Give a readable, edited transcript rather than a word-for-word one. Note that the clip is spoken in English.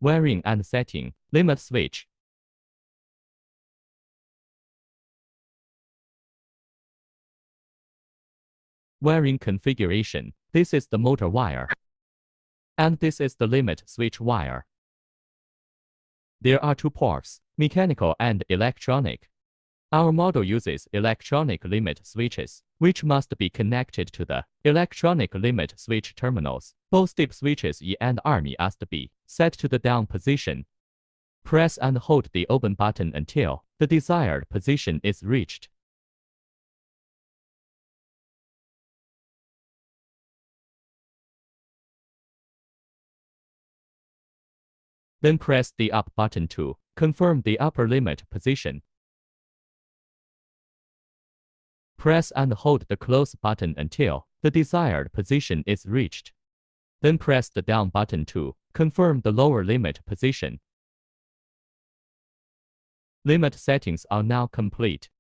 Wiring and setting, limit switch. Wiring configuration, this is the motor wire. And this is the limit switch wire. There are two ports, mechanical and electronic. Our model uses electronic limit switches, which must be connected to the electronic limit switch terminals. Both dip switches E and R must be set to the down position. Press and hold the open button until the desired position is reached. Then press the up button to confirm the upper limit position. Press and hold the close button until the desired position is reached. Then press the down button to confirm the lower limit position. Limit settings are now complete.